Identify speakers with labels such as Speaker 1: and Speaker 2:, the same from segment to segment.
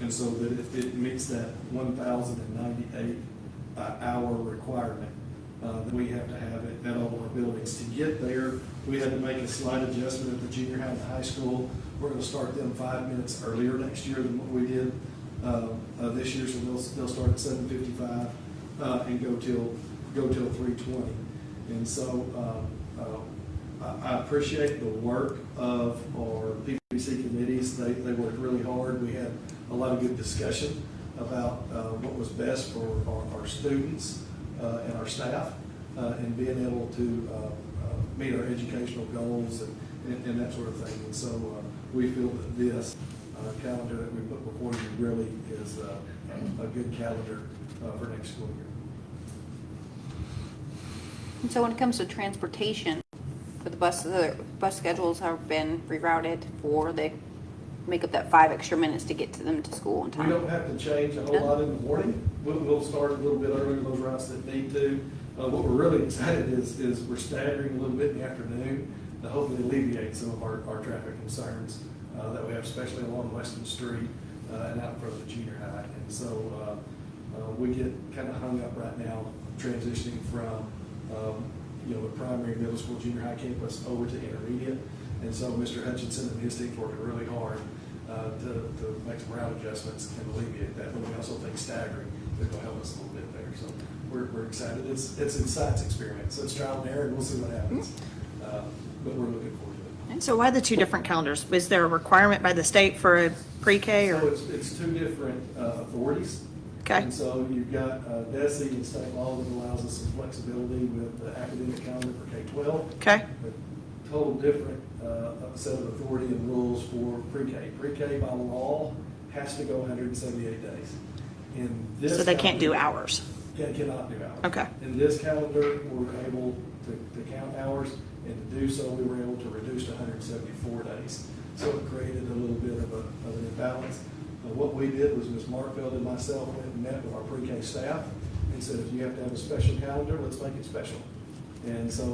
Speaker 1: and so that it meets that 1,098 hour requirement that we have to have it at all of our buildings. To get there, we had to make a slight adjustment at the junior high and the high school. We're going to start them 5 minutes earlier next year than what we did this year, so they'll start at 7:55 and go till 3:20. And so I appreciate the work of our PPC committees. They worked really hard. We had a lot of good discussion about what was best for our students and our staff, and being able to meet our educational goals and that sort of thing. And so we feel that this calendar that we put before you really is a good calendar for next school year.
Speaker 2: And so when it comes to transportation, for the bus schedules have been rerouted for the make up that 5 extra minutes to get to them to school on time.
Speaker 1: We don't have to change a whole lot in the morning. We'll start a little bit earlier those routes that need to. What we're really excited is we're staggering a little bit in the afternoon to hopefully alleviate some of our traffic concerns that we have, especially along Weston Street and out in front of the junior high. And so we get kind of hung up right now transitioning from the primary, middle school, junior high campus over to intermediate. And so Mr. Hutchinson and his team working really hard to make some route adjustments and alleviate that. But we also think staggering is going to help us a little bit there. So we're excited. It's a science experiment. So it's trial and error, and we'll see what happens. But we're looking forward to it.
Speaker 3: And so why the two different calendars? Was there a requirement by the state for a pre-K or?
Speaker 1: So it's two different authorities.
Speaker 3: Okay.
Speaker 1: And so you've got DESE and state law that allows us some flexibility with the academic calendar for K-12.
Speaker 3: Okay.
Speaker 1: A total different set of authority and rules for pre-K. Pre-K by law has to go 178 days. In this
Speaker 3: So they can't do
Speaker 1: calendar-
Speaker 3: hours?
Speaker 1: Yeah, cannot do hours.
Speaker 3: Okay.
Speaker 1: In this calendar, we're able to count hours, and to do so, we were able to reduce to 174 days. So it created a little bit of an imbalance. What we did was Ms. Markfeld and myself went and met with our pre-K staff and said, if you have to have a special calendar, let's make it special. And so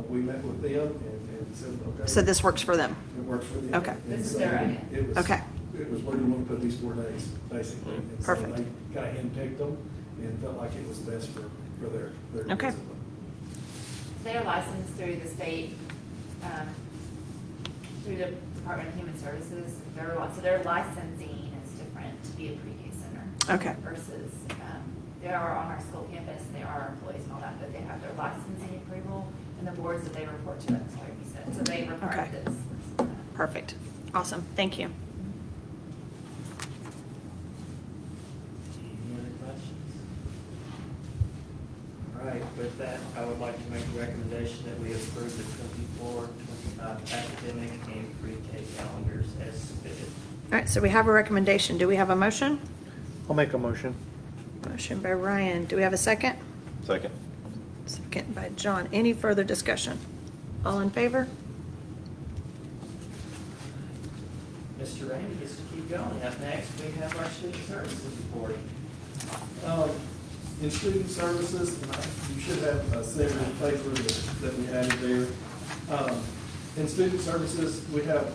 Speaker 1: we met with them and said, okay.
Speaker 3: So this works for them?
Speaker 1: It works for them.
Speaker 3: Okay.
Speaker 1: And
Speaker 4: This is
Speaker 1: so
Speaker 4: their idea.
Speaker 1: it was-
Speaker 3: Okay.
Speaker 1: It was where do you want to put these 4 days, basically. And so
Speaker 3: Perfect.
Speaker 1: they kind of handpicked them and felt like it was best for their
Speaker 3: Okay.
Speaker 1: discipline.
Speaker 4: They are licensed through the state, through the Department of Human Services. So their licensing is different to be a pre-K center.
Speaker 3: Okay.
Speaker 4: Versus, they are on our school campus, and they are our employees and all that, but they have their licensing approval and the boards that they report to us, like you said. So they require
Speaker 3: Okay.
Speaker 4: this.
Speaker 3: Perfect. Awesome. Thank you.
Speaker 5: Any other questions? All right, with that, I would like to make a recommendation that we approve the 24-25 academic and pre-K calendars as submitted.
Speaker 3: All right, so we have a recommendation. Do we have a motion?
Speaker 6: I'll make a motion.
Speaker 3: Motion by Ryan. Do we have a second?
Speaker 6: Second.
Speaker 3: Second by John. Any further discussion? All in favor?
Speaker 5: Mr. Randy gets to keep going. Up next, we have our student services report.
Speaker 1: In student services, and you should have a separate paper that we added there. In student services, we have,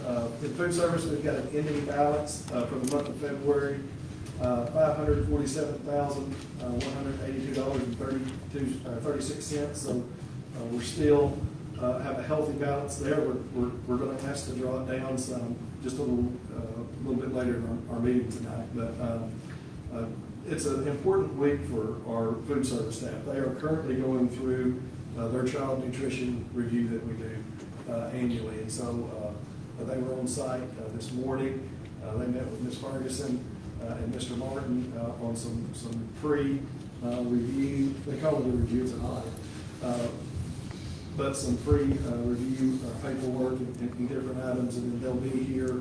Speaker 1: in food service, we've got an ending balance for the month of February, $547,182.36. So we're still have a healthy balance there. We're going to ask to draw it down some just a little bit later in our meeting tonight. But it's an important week for our food service staff. They are currently going through their child nutrition review that we do annually. And so they were on site this morning. They met with Ms. Ferguson and Mr. Martin on some pre-review. They call it a review, it's an audit. But some pre-review paperwork and different items. And then they'll be here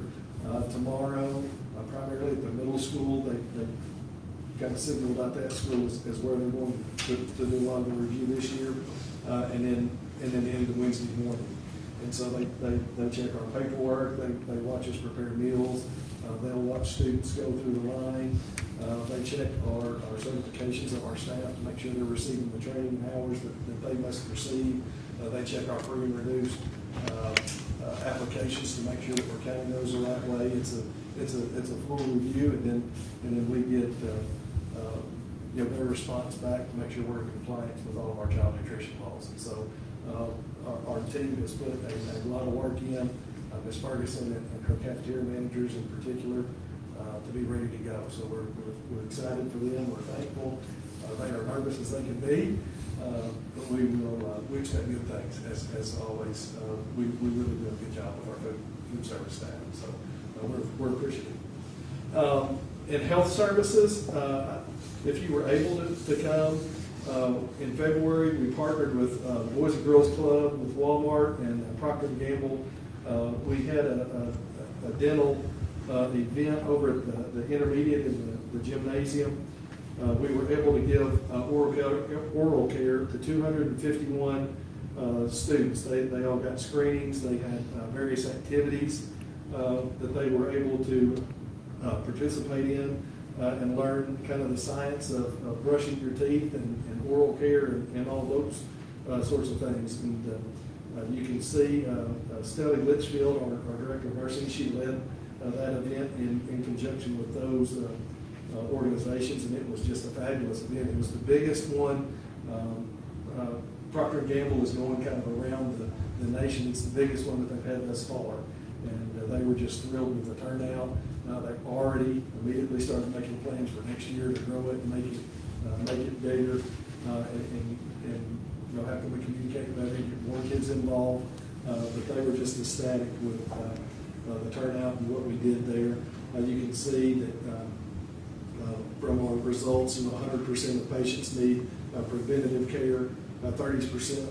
Speaker 1: tomorrow, primarily at the middle school. They kind of signaled out that school as where they're going to do a lot of the review this year, and then into Wednesday morning. And so they check our paperwork, they watch us prepare meals, they'll watch students go through the line, they check our certifications of our staff to make sure they're receiving the training hours that they must receive. They check our free and reduced applications to make sure that we're counting those the right way. it's a full review, and then we get, their response back to make sure we're in compliance with all of our child nutrition laws. And so, our team has put a lot of work in, Ms. Ferguson and her cafeteria managers in particular, to be ready to go. So we're excited for them, we're thankful. They are nervous as they can be, but we expect good things, as always. We really do a good job with our food service staff, so we're appreciative. In health services, if you were able to come, in February, we partnered with the Boys and Girls Club, with Walmart, and Procter & Gamble. We had a dental event over at the intermediate in the gymnasium. We were able to give oral care to 251 students. They all got screenings. They had various activities that they were able to participate in and learn kind of the science of brushing your teeth and oral care and all those sorts of things. And you can see Stelly Litchfield, our Director of Nursing, she led that event in conjunction with those organizations, and it was just a fabulous event. It was the biggest one. Procter & Gamble is going kind of around the nation. It's the biggest one that they've had thus far, and they were just thrilled with the turnout. They've already immediately started making plans for next year to grow it and make it bigger, and how can we communicate better, get more kids involved. But they were just ecstatic with the turnout and what we did there. You can see that from our results, 100% of patients need preventative care. 36%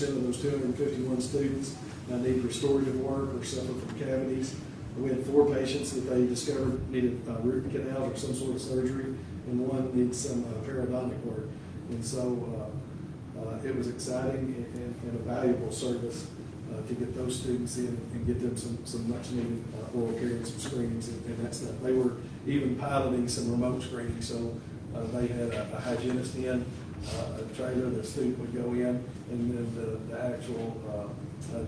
Speaker 1: of those 251 students need restorative work or suffer from cavities. We had 4 patients that they discovered needed root canals or some sort of surgery, and 1 needs some periodontic work. And so it was exciting and a valuable service to get those students in and get them some much needed oral care and some screenings and that stuff. They were even piloting some remote screening, so they had a hygienist in, a trailer, the student would go in, and then the actual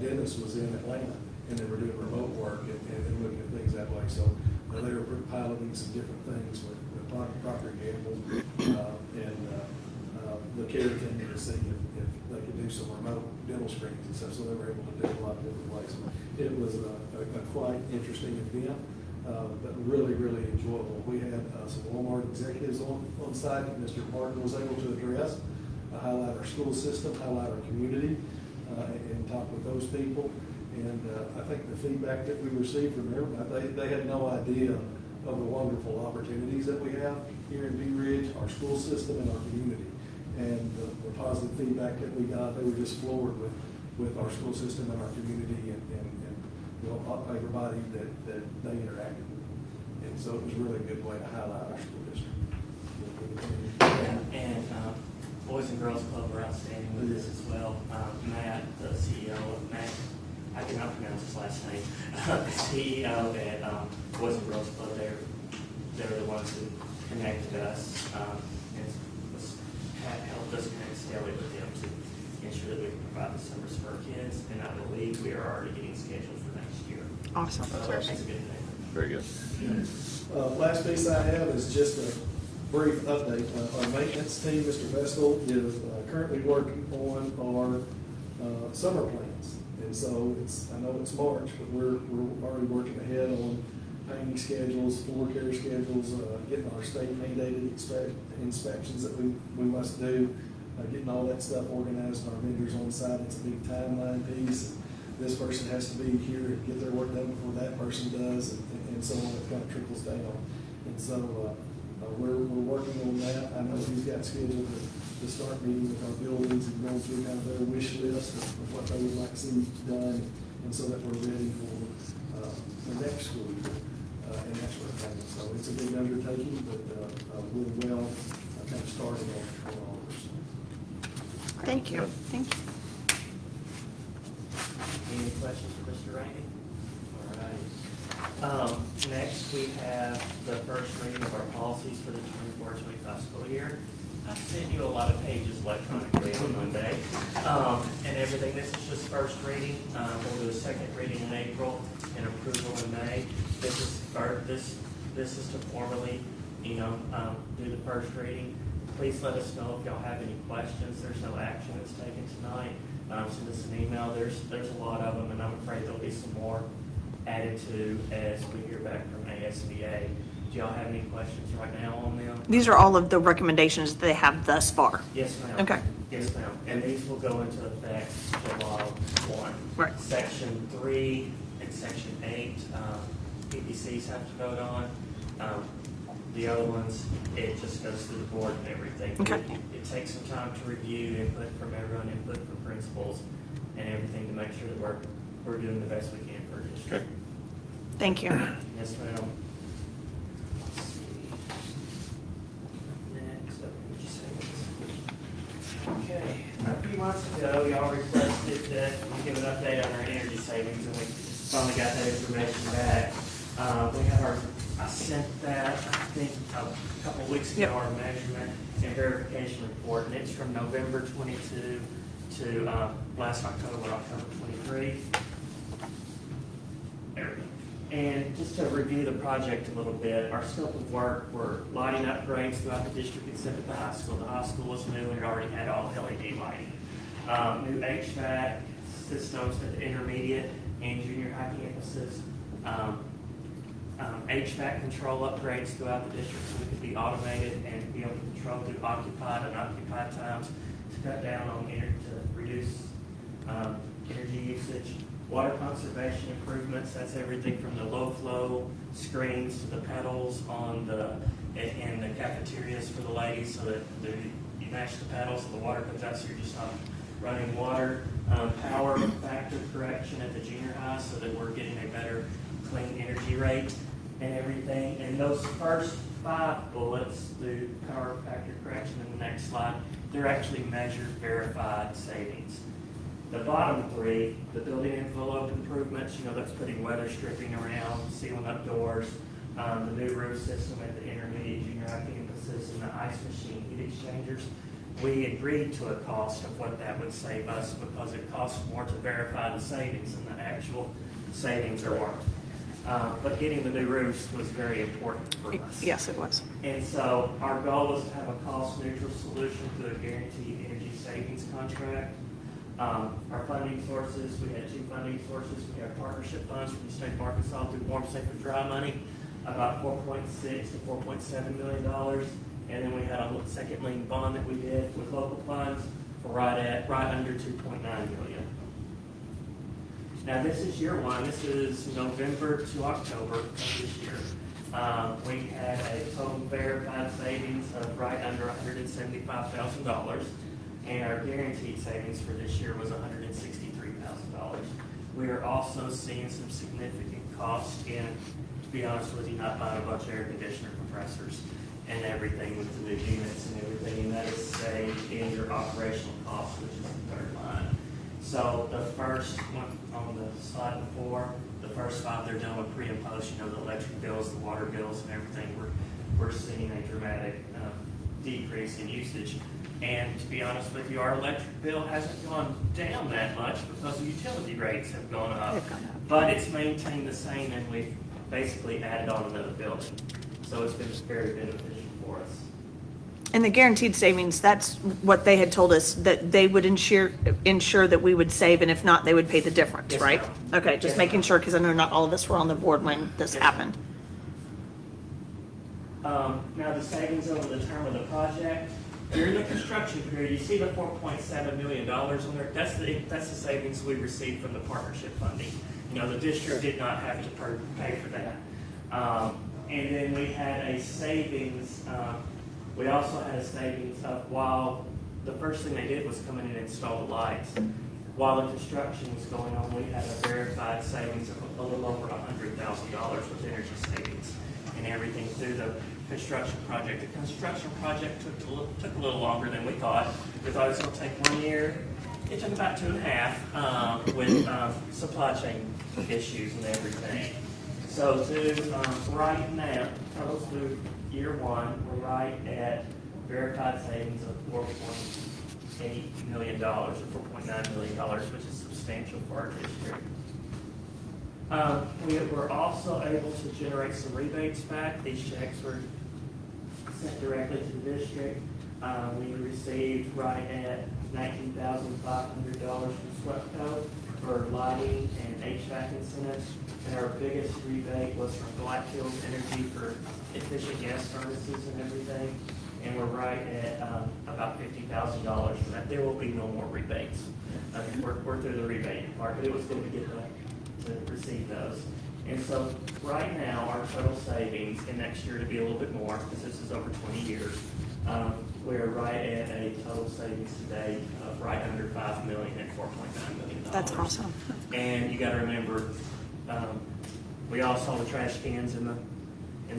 Speaker 1: dentist was in Atlanta, and they were doing remote work and looking at things that way. So they were piloting some different things with Procter & Gamble and the care team to see if they could do some remote dental screenings and stuff. So they were able to do a lot of different ways. It was a quite interesting event, but really, really enjoyable. We had some Walmart executives on site that Mr. Martin was able to address, highlight our school system, highlight our community, and talk with those people. And I think the feedback that we received from them, they had no idea of the wonderful opportunities that we have here in Bee Ridge, our school system, and our community. And the positive feedback that we got, they were just floored with our school system and our community and everybody that they interacted with. And so it was really a good way to highlight our school district.
Speaker 5: And Boys and Girls Club were outstanding with this as well. Matt, the CEO of Matt, I cannot pronounce his last name, the CEO at Boys and Girls Club, they're the ones who connected us and helped us connect Stelly with them to ensure that we can provide the summers for our kids. And I believe we are already getting scheduled for next year.
Speaker 3: Awesome.
Speaker 5: So that's a good thing.
Speaker 6: Very good.
Speaker 1: Last piece I have is just a brief update. Our maintenance team, Mr. Vestal, is currently working on our summer plans. And so I know it's March, but we're already working ahead on painting schedules, floor care schedules, getting our state mandated inspections that we must do, getting all that stuff organized, our vendors on site. It's a big timeline piece. This person has to be here and get their work done before that person does, and so on. It kind of trickles down. And so we're working on that. I know he's got scheduled to start meeting with our buildings and going through kind of their wish list of what they would like to see done, and so that we're ready for the next school year and that sort of thing. So it's a big undertaking, but really well kind of started on all of this.
Speaker 3: Thank you.
Speaker 2: Thank you.
Speaker 5: Any questions for Mr. Randy? All right. Next, we have the first reading of our policies for the 24-25 school year. I sent you a lot of pages electronically on Monday and everything. This is just first reading. We'll do a second reading in April and approval in May. This is this is to formally, do the first reading. Please let us know if y'all have any questions. There's no action that's taken tonight. Send us an email. There's a lot of them, and I'm afraid there'll be some more added to as we hear back from ASBA. Do y'all have any questions right now on them?
Speaker 3: These are all of the recommendations that they have thus far.
Speaker 5: Yes, ma'am.
Speaker 3: Okay.
Speaker 5: Yes, ma'am. And these will go into effect July 1.
Speaker 3: Right.
Speaker 5: Section 3 and Section 8, PPCs have to vote on. The other ones, it just goes through the board and everything.
Speaker 3: Okay.
Speaker 5: It takes some time to review input from everyone, input from principals, and everything to make sure that we're doing the best we can for our district.
Speaker 3: Thank you.
Speaker 5: Yes, ma'am. Let's see. Next up, would you say? Okay, a few months ago, y'all requested that we give an update on our energy savings, and we finally got that information back. We have I sent that, I think, a couple of weeks ago,
Speaker 3: Yep.
Speaker 5: our measurement and verification report, and it's from November 22 to last October 23. There we go. And just to review the project a little bit, our scope of work, we're lighting upgrades throughout the district except at the high school. The high school was new and it already had all LED lighting. New HVAC systems at the intermediate and junior high campuses. HVAC control upgrades throughout the district so we could be automated and be able to control through occupied and unoccupied times to cut down on energy, to reduce energy usage. Water conservation improvements, that's everything from the low flow screens to the pedals on in the cafeterias for the ladies so that you match the pedals and the water comes out so you're just not running water. Power factor correction at the junior high so that we're getting a better clean energy rate and everything. And those first 5 bullets, the power factor correction in the next slide, they're actually measured, verified savings. The bottom 3, the building envelope improvements, that's putting weather stripping around, sealing up doors, the new roof system at the intermediate junior high campuses, and the ice machine heat exchangers. We agreed to a cost of what that would save us because it costs more to verify the savings than the actual savings are worth. But getting the new roofs was very important for us.
Speaker 3: Yes, it was.
Speaker 5: And so our goal was to have a cost-neutral solution to a guaranteed energy savings contract. Our funding sources, we had 2 funding sources. We had partnership funds from the state of Arkansas through Warm, Safe, and Dry money, about $4.6 to $4.7 million. And then we had a second lien bond that we did with local funds for right under $2.9 million. Now this is year 1. This is November to October of this year. We had a total verified savings of right under $175,000. And our guaranteed savings for this year was $163,000. We are also seeing some significant cost in, to be honest with you, not buying a bunch of air conditioner compressors and everything with the new units and everything, and that is saved in your operational cost, which is the 3rd line. So the first one on the slide before, the first 5 they're done with pre and post, the electric bills, the water bills, and everything. We're seeing a dramatic decrease in usage. And to be honest with you, our electric bill hasn't gone down that much because the utility rates have gone up.
Speaker 3: They've gone up.
Speaker 5: But it's maintained the same, and we've basically added on another building. So it's been very beneficial for us.
Speaker 3: And the guaranteed savings, that's what they had told us, that they would ensure that we would save, and if not, they would pay the difference,
Speaker 5: Yes,
Speaker 3: right?
Speaker 5: ma'am.
Speaker 3: Okay, just
Speaker 5: Yes,
Speaker 3: making
Speaker 5: ma'am.
Speaker 3: sure, because I know not all of us were on the board when this
Speaker 5: Yes,
Speaker 3: happened.
Speaker 5: Now the savings over the term of the project, during the construction period, you see the $4.7 million on there. That's the savings we received from the partnership funding. The district did not have to pay for that. And then we had a savings, we also had a savings of while the first thing they did was come in and install the lights. While the construction was going on, we had a verified savings of a little over $100,000 with energy savings and everything through the construction project. The construction project took a little longer than we thought. We thought it was going to take 1 year. It took about 2.5 with supply chain issues and everything. So right now, totals through year 1, we're right at verified savings of $4.8 million or $4.9 million, which is substantial for our district. We were also able to generate some rebates back. These checks were sent directly to the district. We received right at $19,500 from SWEPCO for lighting and HVAC incentives. And our biggest rebate was from Black Hills Energy for efficient gas furnaces and everything. And we're right at about $50,000 for that. There will be no more rebates. We're through the rebate part, but it was good to get to receive those. And so right now, our total savings, and next year to be a little bit more, because this is over 20 years, we're right at a total savings today of right under $5 million at $4.9 million.
Speaker 3: That's awesome.
Speaker 5: And you gotta remember, we all saw the trash cans in the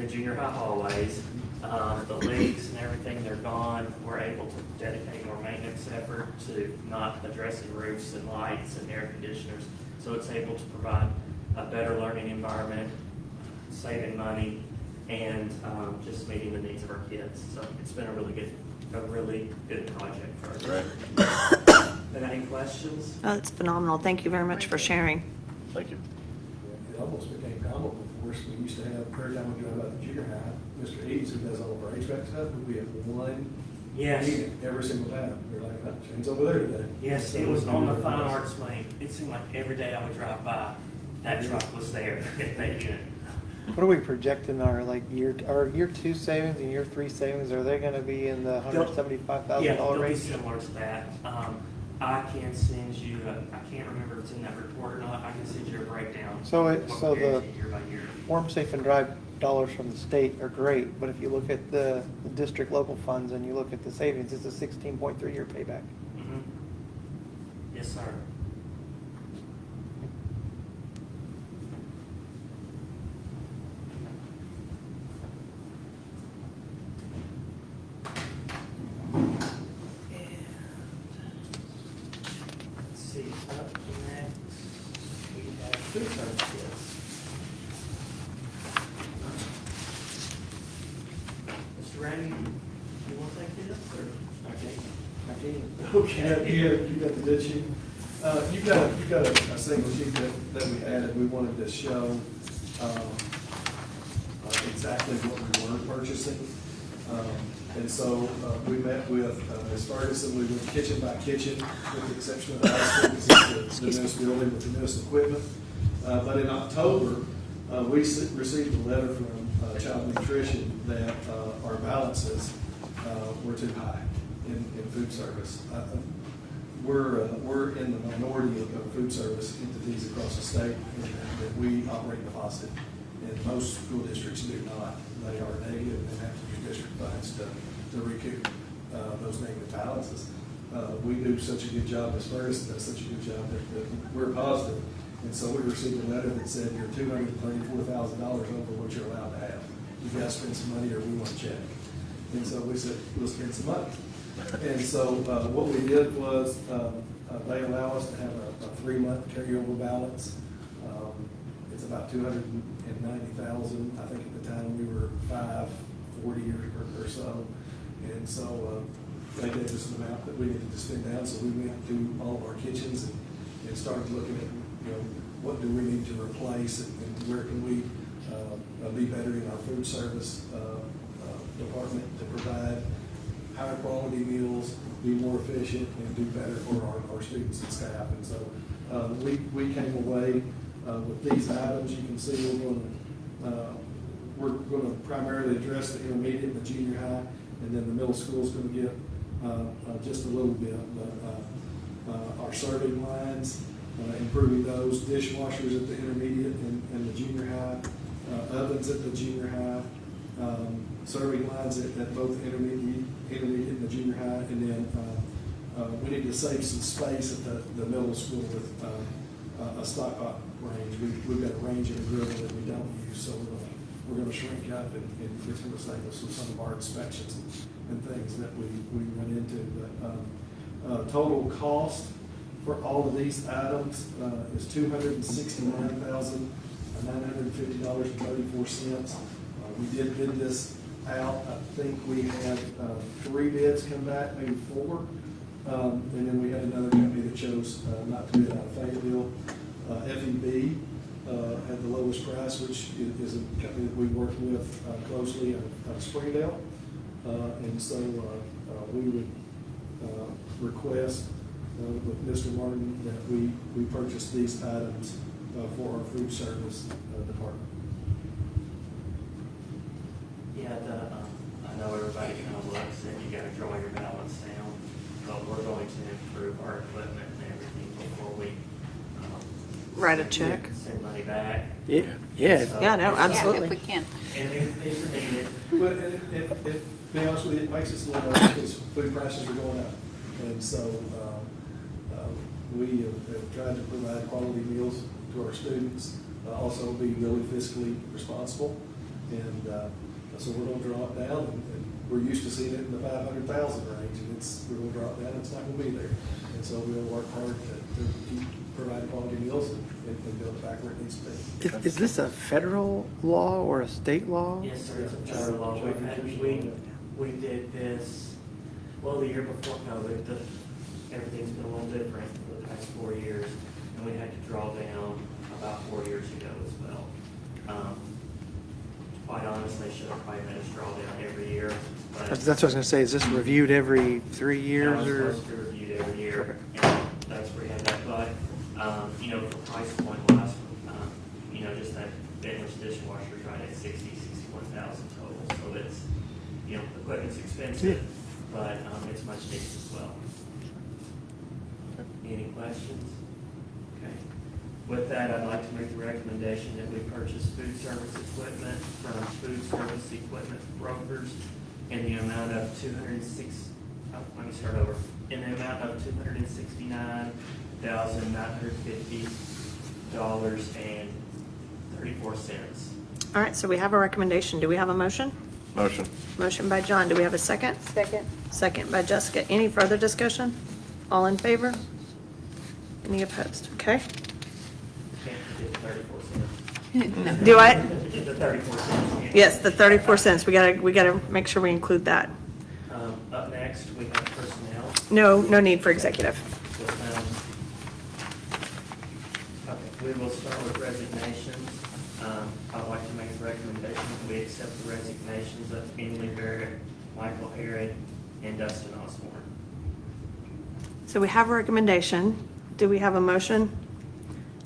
Speaker 5: junior high hallways. The leaks and everything, they're gone. We're able to dedicate more maintenance effort to not addressing roofs and lights and air conditioners. So it's able to provide a better learning environment, saving money, and just meeting the needs of our kids. So it's been a really good project for us.
Speaker 6: Right.
Speaker 5: Any questions?
Speaker 3: Oh, that's phenomenal. Thank you very much for sharing.
Speaker 6: Thank you.
Speaker 1: It almost became comical for us. We used to have, every time we go about the junior high, Mr. Eads, who does all of our HVAC stuff, we have one
Speaker 5: Yes.
Speaker 1: meeting every single time. We're like, oh, Shane's over there today.
Speaker 5: Yes, it was on the Fine Arts Lane. It seemed like every day I would drive by, that truck was there at that unit.
Speaker 7: What are we projecting our year two savings and year three savings? Are they gonna be in the $175,000
Speaker 5: Yeah, they'll be
Speaker 7: range?
Speaker 5: similar to that. I can send you, I can't remember if it's in that report or not, I can send you a breakdown.
Speaker 7: So
Speaker 5: of what we
Speaker 7: the
Speaker 5: guarantee year by year.
Speaker 7: Warm, Safe, and Dry dollars from the state are great, but if you look at the district local funds and you look at the savings, it's a 16.3-year payback.
Speaker 5: Mhm. Yes, sir. Let's see, up next, we have food services. Mr. Randy, you want to take this, or? Okay.
Speaker 1: You got the bid sheet. You've got a single sheet that we added. We wanted to show exactly what we were purchasing. And so we met with Ms. Ferguson. We went kitchen by kitchen, with the exception of the high school, because it's the newest building with the newest equipment. But in October, we received a letter from Child Nutrition that our balances were too high in food service. We're in the minority of food service entities across the state that we operate in deposit, and most school districts do not. They are negative and have to use district funds to recoup those negative balances. We do such a good job, Ms. Ferguson does such a good job that we're positive. And so we received a letter that said you're $234,000 over what you're allowed to have. You guys spend some money or we want to check. And so we said, we'll spend some money. And so what we did was they allow us to have a 3-month carryover balance. It's about $290,000. I think at the time we were $540 or so. And so they gave us an amount that we needed to spend down. So we went through all of our kitchens and started looking at, what do we need to replace and where can we be better in our food service department to provide higher quality meals, be more efficient, and do better for our students and staff. And so we came away with these items. You can see we're going to primarily address the intermediate and the junior high, and then the middle school is going to get just a little bit. Our serving lines, improving those, dishwashers at the intermediate and the junior high, ovens at the junior high, serving lines at both intermediate and the junior high, and then we need to save some space at the middle school with a stock pot range. We've got a range in the grill that we don't use, so we're going to shrink up and it's going to save us with some of our inspections and things that we run into. But total cost for all of these items is $269,950.34. We did bid this out. I think we had 3 bids come back, maybe 4. And then we had another company that chose not to bid out of Fayetteville. FEB at the lowest price, which is a company that we work with closely out of Springdale. And so we would request with Mr. Martin that we purchase these items for our food service department.
Speaker 5: Yeah, I know everybody kind of looks and you gotta draw your balance down, but we're going to improve our equipment and everything before we,
Speaker 3: Write a check.
Speaker 5: send money back.
Speaker 7: Yeah, yeah.
Speaker 5: So-
Speaker 3: Yeah, no,
Speaker 2: Yeah,
Speaker 3: absolutely.
Speaker 2: if we can.
Speaker 5: And these are needed.
Speaker 1: But to be honest with you, it makes us a little nervous because food prices are going up. And so we have tried to provide quality meals to our students, also be really fiscally responsible. And so we're going to draw it down, and we're used to seeing it in the 500,000 range, and we're going to draw it down, it's not going to be there. And so we'll work hard to keep providing quality meals and build it back where it needs to be.
Speaker 7: Is this a federal law or a state law?
Speaker 5: Yes, sir, it's a federal law. We did this, well, the year before COVID, everything's been a little different for the past 4 years, and we had to draw down about 4 years ago as well. Quite honestly, should have probably made us draw down every year, but.
Speaker 7: That's what I was gonna say, is this reviewed every 3 years
Speaker 5: Now
Speaker 7: or?
Speaker 5: it's supposed to be reviewed every year, and that's where you have that, but, for price point wise, just that Bentley's dishwasher is right at 61,000 total, so it's, equipment's expensive, but, it's much needed as well. Any questions? Okay. With that, I'd like to make the recommendation that we purchase food service equipment from food service equipment brokers in the amount of in the amount of $269,950.34.
Speaker 3: All right, so we have a recommendation. Do we have a motion?
Speaker 6: Motion.
Speaker 3: Motion by John. Do we have a second?
Speaker 2: Second.
Speaker 3: Second by Jessica. Any further discussion? All in favor? Any opposed? Okay.
Speaker 5: Can't forget the 34 cents.
Speaker 3: Do I?
Speaker 5: The 34 cents.
Speaker 3: Yes, the 34 cents. We gotta make sure we include that.
Speaker 5: Up next, we have personnel.
Speaker 3: No need for executive.
Speaker 5: Okay, we will start with resignations. I'd like to make a recommendation that we accept the resignations of Emily Barrett, Michael Herod, and Dustin Osborne.
Speaker 3: So we have a recommendation. Do we have a motion?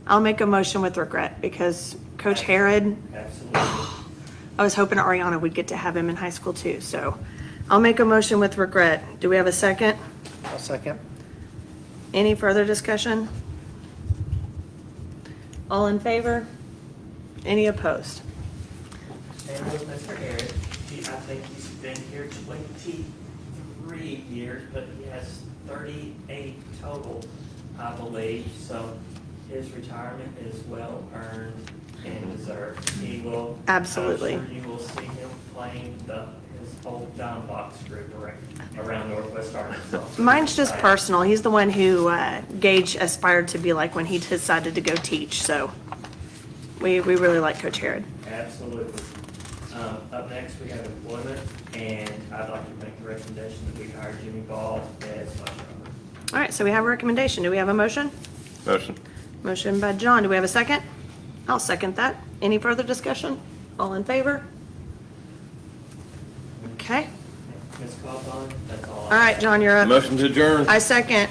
Speaker 3: I'll make a motion with regret because Coach Herod,
Speaker 5: Absolutely.
Speaker 3: I was hoping Ariana would get to have him in high school too. So I'll make a motion with regret. Do we have a second?
Speaker 7: I'll second.
Speaker 3: Any further discussion? All in favor? Any opposed?
Speaker 5: And with Mr. Herod, I think he's been here 23 years, but he has 38 total, I believe. So his retirement is well earned and deserved. He will.
Speaker 3: Absolutely.
Speaker 5: I'm sure you will see him playing his whole John Box group around Northwest Arkansas.
Speaker 3: Mine's just personal. He's the one who Gage aspired to be like when he decided to go teach. So we really like Coach Herod.
Speaker 5: Absolutely. Up next, we have employment, and I'd like to make the recommendation that we hire Jimmy Ball as vice governor.
Speaker 3: All right, so we have a recommendation. Do we have a motion?
Speaker 6: Motion.
Speaker 3: Motion by John. Do we have a second? I'll second that. Any further discussion? All in favor? Okay.
Speaker 5: Ms. Cobon, that's all.
Speaker 3: All right, John, you're up.
Speaker 6: Motion to adjourn.
Speaker 3: I second.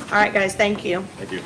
Speaker 3: All right, guys, thank you.
Speaker 6: Thank you.